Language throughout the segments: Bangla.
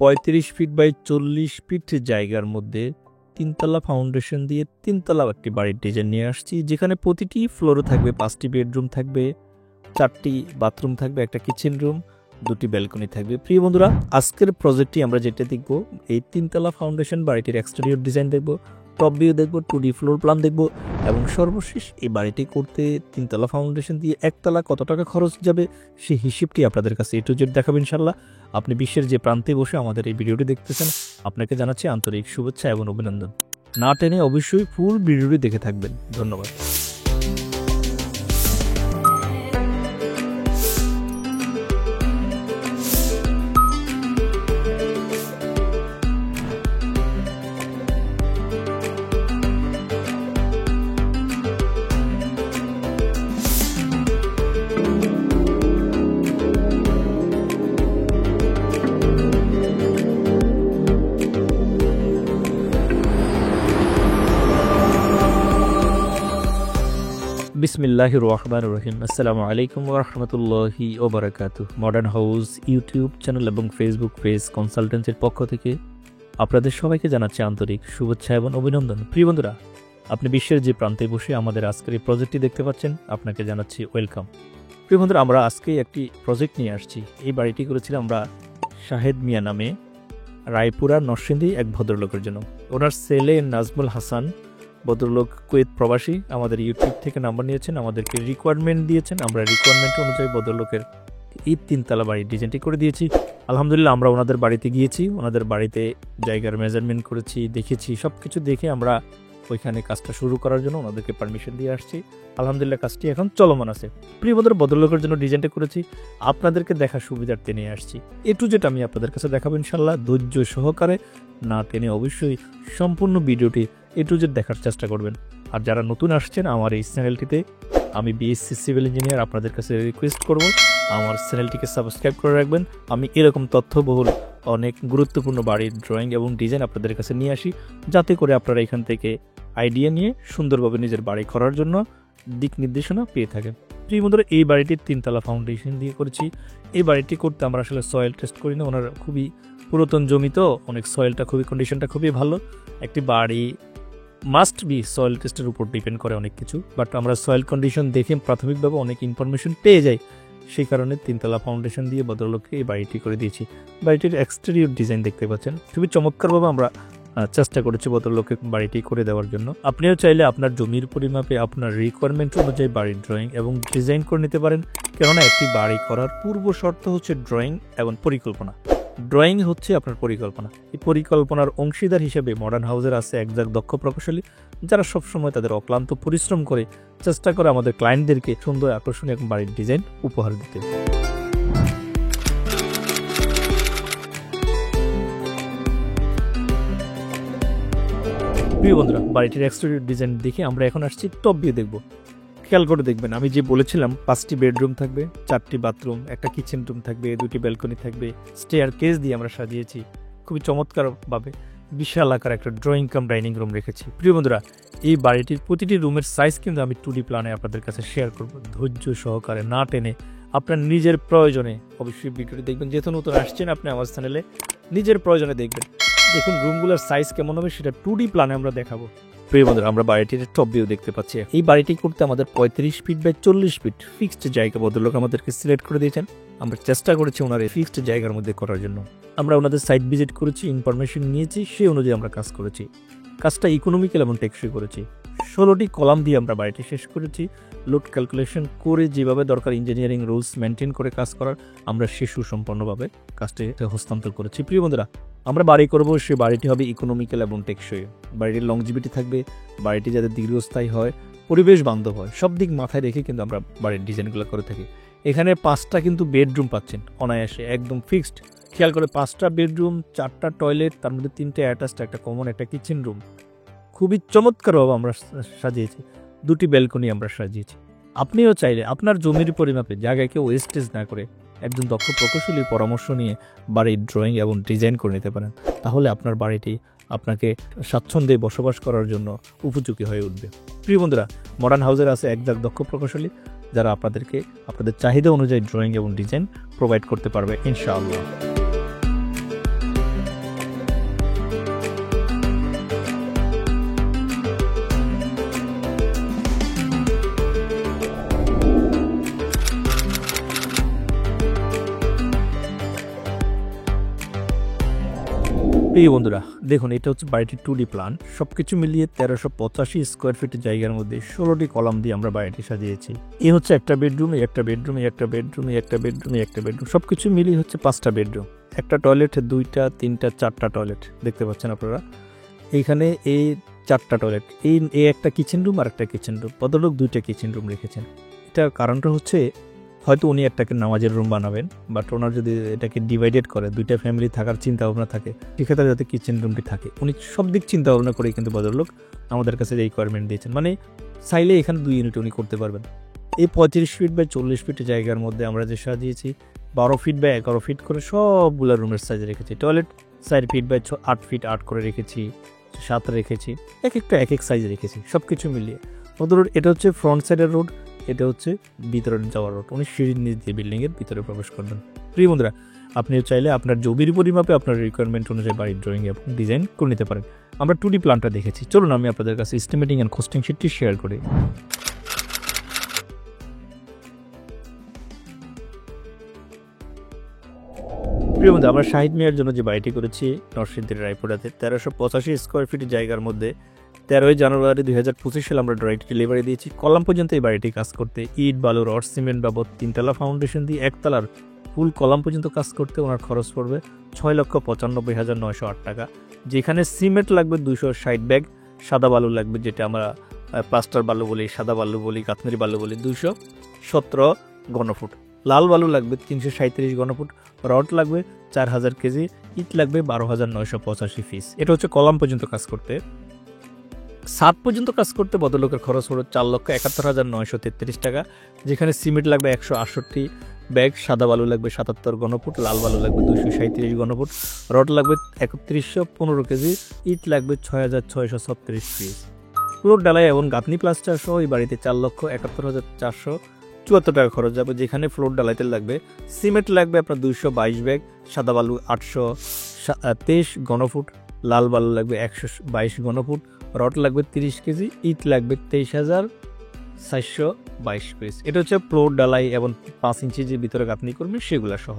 35 ফিট বাই 40 ফিট জায়গার মধ্যে তিনতলা ফাউন্ডেশন দিয়ে তিনতলা একটি বাড়ির ডিজাইন নিয়ে আসছি, যেখানে প্রতিটি ফ্লোরে থাকবে 5টি বেডরুম থাকবে, 4টি বাথরুম থাকবে, একটা কিচেন রুম, 2টি ব্যালকনি থাকবে। প্রিয় বন্ধুরা, আজকের প্রজেক্টটি আমরা যেটা দেখব, এই তিনতলা ফাউন্ডেশন বাড়িটির এক্সটেরিয়র ডিজাইন দেখব, টপ ভিউ দেখব, 2D ফ্লোর প্ল্যান দেখব এবং সর্বশেষ এই বাড়িটি করতে তিনতলা ফাউন্ডেশন দিয়ে একতলা কত টাকা খরচ যাবে সেই হিসেবটি আপনাদের কাছে A to Z দেখাবো ইনশাল্লাহ। আপনি বিশ্বের যে প্রান্তে বসে আমাদের এই ভিডিওটি দেখতেছেন, আপনাকে জানাচ্ছি আন্তরিক শুভেচ্ছা এবং অভিনন্দন। না টেনে অবশ্যই ফুল ভিডিওটি দেখে থাকবেন। ধন্যবাদ। বিসমিল্লাহির রহমানির রহিম। আসসালামু আলাইকুম ওয়া রাহমাতুল্লাহি ওয়া বারাকাতুহু। মডার্ন হাউস ইউটিউব চ্যানেল এবং ফেসবুক পেজ কনসালটেন্সির পক্ষ থেকে আপনাদের সবাইকে জানাচ্ছি আন্তরিক শুভেচ্ছা এবং অভিনন্দন। প্রিয় বন্ধুরা, আপনি বিশ্বের যে প্রান্তে বসে আমাদের আজকের এই প্রজেক্টটি দেখতে পাচ্ছেন, আপনাকে জানাচ্ছি ওয়েলকাম। প্রিয় বন্ধুরা, আমরা আজকে একটি প্রজেক্ট নিয়ে আসছি। এই বাড়িটি করেছিলাম আমরা শাহেদ মিয়া নামে রায়পুরা নরসিংদী এক ভদ্রলোকের জন্য। ওনার ছেলে নাজমুল হাসান, ভদ্রলোক কুয়েত প্রবাসী, আমাদের ইউটিউব থেকে নাম্বার নিয়েছেন, আমাদেরকে রিকোয়ারমেন্ট দিয়েছেন। আমরা রিকোয়ারমেন্ট অনুযায়ী ভদ্রলোকের এই তিনতলা বাড়ির ডিজাইনটি করে দিয়েছি। আলহামদুলিল্লাহ, আমরা ওনাদের বাড়িতে গিয়েছি, ওনাদের বাড়িতে জায়গার মেজারমেন্ট করেছি, দেখেছি। সব কিছু দেখে আমরা ওইখানে কাজটা শুরু করার জন্য ওনাদেরকে পারমিশন দিয়ে আসছি। আলহামদুলিল্লাহ, কাজটি এখন চলমান আছে। প্রিয় বন্ধুরা, ভদ্রলোকের জন্য ডিজাইনটা করেছি, আপনাদেরকে দেখা সুবিধার্থে নিয়ে আসছি। A to Z আমি আপনাদের কাছে দেখাবো ইনশাল্লাহ। ধৈর্য সহকারে না টেনে অবশ্যই সম্পূর্ণ ভিডিওটি A to Z দেখার চেষ্টা করবেন। আর যারা নতুন আসছেন আমার এই চ্যানেলটিতে, আমি BSc সিভিল ইঞ্জিনিয়ার, আপনাদের কাছে রিকোয়েস্ট করব আমার চ্যানেলটিকে সাবস্ক্রাইব করে রাখবেন। আমি এরকম তথ্যবহুল অনেক গুরুত্বপূর্ণ বাড়ির ড্রয়িং এবং ডিজাইন আপনাদের কাছে নিয়ে আসি, যাতে করে আপনারা এখান থেকে আইডিয়া নিয়ে সুন্দরভাবে নিজের বাড়ি করার জন্য দিক নির্দেশনা পেয়ে থাকেন। প্রিয় বন্ধুরা, এই বাড়িটির তিনতলা ফাউন্ডেশন দিয়ে করেছি। এই বাড়িটি করতে আমরা আসলে সয়েল টেস্ট করি না, ওনার খুবই পুরাতন জমি তো, অনেক সয়েলটা কন্ডিশনটা খুবই ভালো। একটি বাড়ি মাস্ট বি সয়েল টেস্টের উপর ডিপেন্ড করে অনেক কিছু, বাট আমরা সয়েল কন্ডিশন দেখে প্রাথমিকভাবে অনেক ইনফরমেশন পেয়ে যাই। সেই কারণে তিনতলা ফাউন্ডেশন দিয়ে ভদ্রলোককে এই বাড়িটি করে দিয়েছি। বাড়িটির এক্সটেরিয়র ডিজাইন দেখতে পাচ্ছেন, খুবই চমৎকারভাবে আমরা চেষ্টা করেছি ভদ্রলোককে বাড়িটি করে দেওয়ার জন্য। আপনিও চাইলে আপনার জমির পরিমাপে আপনার রিকোয়ারমেন্ট অনুযায়ী বাড়ির ড্রয়িং এবং ডিজাইন করে নিতে পারেন। কেননা একটি বাড়ি করার পূর্ব শর্ত হচ্ছে ড্রয়িং এবং পরিকল্পনা। ড্রয়িং হচ্ছে আপনার পরিকল্পনা। এই পরিকল্পনার অংশীদার হিসেবে মডার্ন হাউসের আছে একজন দক্ষ প্রকৌশলী, যারা সবসময় তাদের অক্লান্ত পরিশ্রম করে চেষ্টা করে আমাদের ক্লায়েন্টদেরকে সুন্দর, আকর্ষণীয় এবং বাড়ির ডিজাইন উপহার দিতে। প্রিয় বন্ধুরা, বাড়িটির এক্সটেরিয়র ডিজাইন দেখে আমরা এখন আসছি টপ ভিউ দেখব। খেয়াল করে দেখবেন, আমি যে বলেছিলাম 5টি বেডরুম থাকবে, 4টি বাথরুম, একটা কিচেন রুম থাকবে, 2টি ব্যালকনি থাকবে, স্টেয়ার কেস দিয়ে আমরা সাজিয়েছি খুবই চমৎকারভাবে। বিশাল আকার একটা ড্রয়িং কাম ডাইনিং রুম রেখেছি। প্রিয় বন্ধুরা, এই বাড়িটির প্রতিটি রুমের সাইজ কিন্তু আমি 2D প্ল্যানে আপনাদের কাছে শেয়ার করব। ধৈর্য সহকারে না টেনে আপনার নিজের প্রয়োজনে অবশ্যই ভিডিওটি দেখবেন। যেহেতু নতুন আসছেন আপনি আমার চ্যানেলে, নিজের প্রয়োজনে দেখবেন। দেখুন রুমগুলোর সাইজ কেমন হবে সেটা 2D প্ল্যানে আমরা দেখাবো। প্রিয় বন্ধুরা, আমরা বাড়িটির টপ ভিউ দেখতে পাচ্ছি। এই বাড়িটি করতে আমাদের 35 ফিট বাই 40 ফিট ফিক্সড জায়গা ভদ্রলোক আমাদেরকে সিলেক্ট করে দিয়েছেন। আমরা চেষ্টা করেছি ওনার এই ফিক্সড জায়গার মধ্যে করার জন্য। আমরা ওনাদের সাইট ভিজিট করেছি, ইনফরমেশন নিয়েছি, সেই অনুযায়ী আমরা কাজ করেছি। কাজটা ইকোনমিক্যাল এবং টেকসই করেছি। 16টি কলাম দিয়ে আমরা বাড়িটি শেষ করেছি। লোড ক্যালকুলেশন করে যেভাবে দরকার ইঞ্জিনিয়ারিং রুলস মেনটেন করে কাজ করার, আমরা সে সুসম্পন্নভাবে কাজটি হস্তান্তর করেছি। প্রিয় বন্ধুরা, আমরা বাড়ি করব, সে বাড়িটি হবে ইকোনমিক্যাল এবং টেকসই। বাড়িটির লংজিভিটি থাকবে, বাড়িটি যাতে দীর্ঘস্থায়ী হয়, পরিবেশ বান্ধব হয়, সব দিক মাথায় রেখে কিন্তু আমরা বাড়ির ডিজাইনগুলো করে থাকি। এখানে 5টা কিন্তু বেডরুম পাচ্ছেন অনায়াসে, একদম ফিক্সড। খেয়াল করে 5টা বেডরুম, 4টা টয়লেট, তার মধ্যে 3টে অ্যাটাচড, একটা কমন, একটা কিচেন রুম। খুবই চমৎকারভাবে আমরা সাজিয়েছি। 2টি ব্যালকনি আমরা সাজিয়েছি। আপনিও চাইলে আপনার জমির পরিমাপে জায়গাকে ওয়েস্টেজ না করে একজন দক্ষ প্রকৌশলীর পরামর্শ নিয়ে বাড়ির ড্রয়িং এবং ডিজাইন করে নিতে পারেন। তাহলে আপনার বাড়িটি আপনাকে স্বাচ্ছন্দ্যে বসবাস করার জন্য উপযোগী হয়ে উঠবে। প্রিয় বন্ধুরা, মডার্ন হাউসের আছে একজন দক্ষ প্রকৌশলী, যারা আপনাদেরকে আপনাদের চাহিদা অনুযায়ী ড্রয়িং এবং ডিজাইন প্রোভাইড করতে পারবে ইনশাআল্লাহ। এই বন্ধুরা দেখুন, এটা হচ্ছে বাড়িটির 2D প্ল্যান। সব কিছু মিলিয়ে 1385 স্কোয়ার ফিটের জায়গার মধ্যে 16টি কলাম দিয়ে আমরা বাড়িটি সাজিয়েছি। এই হচ্ছে একটা বেডরুম, একটা বেডরুম, একটা বেডরুম, একটা বেডরুম, একটা বেডরুম, সব কিছু মিলিয়ে হচ্ছে 5টা বেডরুম, একটা টয়লেট, 2টা 3টা 4টা টয়লেট দেখতে পাচ্ছেন আপনারা। এইখানে এই 4টা টয়লেট, এই একটা কিচেন রুম আর একটা কিচেন রুম, ভদ্রলোক 2টা কিচেন রুম রেখেছেন। এটা কারণটা হচ্ছে হয়তো উনি একটাকে নামাজের রুম বানাবেন, বাট ওনার যদি এটাকে ডিভাইডেড করে 2টা ফ্যামিলি থাকার চিন্তা ভাবনা থাকে, সেক্ষেত্রে যাতে কিচেন রুমটি থাকে, উনি সব দিক চিন্তা ভাবনা করে কিন্তু ভদ্রলোক আমাদের কাছে রিকোয়ারমেন্ট দিয়েছেন। মানে চাইলে এখানে 2 ইউনিট উনি করতে পারবেন। এই 35 ফিট বাই 40 ফিট জায়গার মধ্যে আমরা যে সাজিয়েছি 12 ফিট বাই 11 ফিট করে সবগুলো রুমের সাইজ রেখেছি। টয়লেট 4 ফিট বাই 8 ফিট 8 করে রেখেছি, 7 রেখেছি, এক একটা এক এক সাইজ রেখেছি সব কিছু মিলিয়ে। ধরুন এটা হচ্ছে ফ্রন্ট সাইডের রোড, এটা হচ্ছে ভিতরে যাওয়ার রোড। উনি সিঁড়ির নিচ দিয়ে বিল্ডিংয়ের ভিতরে প্রবেশ করবেন। প্রিয় বন্ধুরা, আপনিও চাইলে আপনার জমির পরিমাপে আপনার রিকোয়ারমেন্ট অনুযায়ী বাড়ির ড্রয়িং এবং ডিজাইন করে নিতে পারেন। আমরা 2D প্ল্যানটা দেখেছি, চলুন আমি আপনাদের কাছে এস্টিমেটিং অ্যান্ড কস্টিং শিটটি শেয়ার করি। প্রিয় বন্ধু, আমরা শাহিদ মিয়ার জন্য যে বাড়িটি করেছি নরসিংদীর রায়পুরাতে 1385 স্কোয়ার ফিটের জায়গার মধ্যে 13ই জানুয়ারি 2025 সালে আমরা ড্রয়িংটি ডেলিভারি দিয়েছি। কলাম পর্যন্ত এই বাড়িটি কাজ করতে ইট, বালু, রড, সিমেন্ট বাবদ 3তলা ফাউন্ডেশন দিয়ে 1তলার ফুল কলাম পর্যন্ত কাজ করতে ওনার খরচ পড়বে 6,95,908 টাকা। যেখানে সিমেন্ট লাগবে 260 ব্যাগ, সাদা বালু লাগবে, যেটা আমরা প্লাস্টার বালু বলি, সাদা বালু বলি, কাশ্মীরি বালু বলি, 217 ঘনফুট। লাল বালু লাগবে 337 ঘনফুট, রড লাগবে 4000 কেজি, ইট লাগবে 12,985 পিস। এটা হচ্ছে কলাম পর্যন্ত কাজ করতে। 7 পর্যন্ত কাজ করতে ভদ্রলোকের খরচ হলো 4,71,933 টাকা। যেখানে সিমেন্ট লাগবে 168 ব্যাগ, সাদা বালু লাগবে 77 ঘনফুট, লাল বালু লাগবে 237 ঘনফুট, রড লাগবে 3115 কেজি, ইট লাগবে 6,636 পিস। ফ্লোর ডালাই এবং গাঁথনি প্লাস্টার সহ এই বাড়িতে 4,71,474 টাকা খরচ যাবে। যেখানে ফ্লোর ডালাইতে লাগবে সিমেন্ট লাগবে আপনার 222 ব্যাগ, সাদা বালু 823 ঘনফুট, লাল বালু লাগবে 122 ঘনফুট, রড লাগবে 30 কেজি, ইট লাগবে 23,422 পিস। এটা হচ্ছে ফ্লোর ডালাই এবং 5 ইঞ্চি যে ভিতরে গাঁথনি করবে সেগুলো সহ।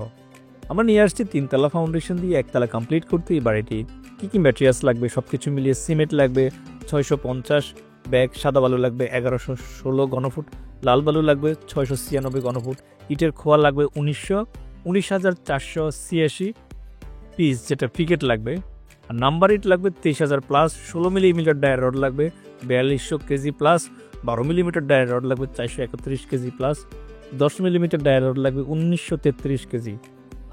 আমরা নিয়ে আসছি 3তলা ফাউন্ডেশন দিয়ে 1তলা কমপ্লিট করতে এই বাড়িটি। কী কী ম্যাটেরিয়ালস লাগবে সব কিছু মিলিয়ে সিমেন্ট লাগবে 650 ব্যাগ, সাদা বালু লাগবে 1116 ঘনফুট, লাল বালু লাগবে 696 ঘনফুট, ইটের খোয়া লাগবে 19,486 পিস, যেটা পিকেট লাগবে। আর নাম্বার ইট লাগবে 23,000 প্লাস, 16 মিলিমিটার ডায়ার রড লাগবে 4200 KG plus, 12 millimetre dia rod লাগবে 431 KG plus, 10 millimetre dia rod লাগবে 1933 কেজি,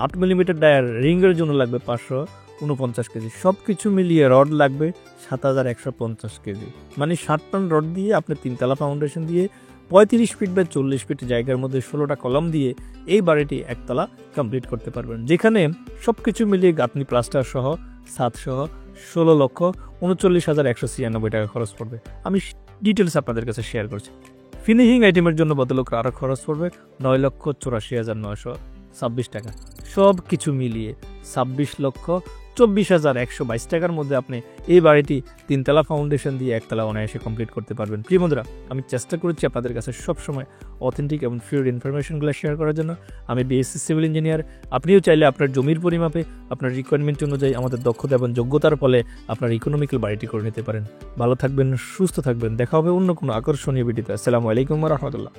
8 মিলিমিটার ডায়ার রিংয়ের জন্য লাগবে 549 কেজি। সব কিছু মিলিয়ে রড লাগবে 7,150 কেজি। মানে 7 টন রড দিয়ে আপনি 3তলা ফাউন্ডেশন দিয়ে 35 ফিট বাই 40 ফিট জায়গার মধ্যে 16টা কলাম দিয়ে এই বাড়িটি 1তলা কমপ্লিট করতে পারবেন। যেখানে সব কিছু মিলিয়ে গাঁথনি প্লাস্টার সহ 7 সহ 16,39,196 টাকা খরচ পড়বে। আমি ডিটেলস আপনাদের কাছে শেয়ার করছি। ফিনিশিং আইটেমের জন্য ভদ্রলোকের আরও খরচ পড়বে 9,84,926 টাকা। সব কিছু মিলিয়ে 26,24,122 টাকার মধ্যে আপনি এই বাড়িটি 3তলা ফাউন্ডেশন দিয়ে 1তলা অনায়াসে কমপ্লিট করতে পারবেন। প্রিয় বন্ধুরা, আমি চেষ্টা করেছি আপনাদের কাছে সবসময় অথেন্টিক এবং ফিউর ইনফরমেশনগুলো শেয়ার করার জন্য। আমি বিএসসি সিভিল ইঞ্জিনিয়ার। আপনিও চাইলে আপনার জমির পরিমাপে আপনার রিকোয়ারমেন্ট অনুযায়ী আমাদের দক্ষতা এবং যোগ্যতার ফলে আপনার ইকোনমিক্যাল বাড়িটি করে নিতে পারেন। ভালো থাকবেন, সুস্থ থাকবেন। দেখা হবে অন্য কোনো আকর্ষণীয় ভিডিওতে। আসসালামু আলাইকুম ওয়া রাহমাতুল্লাহ।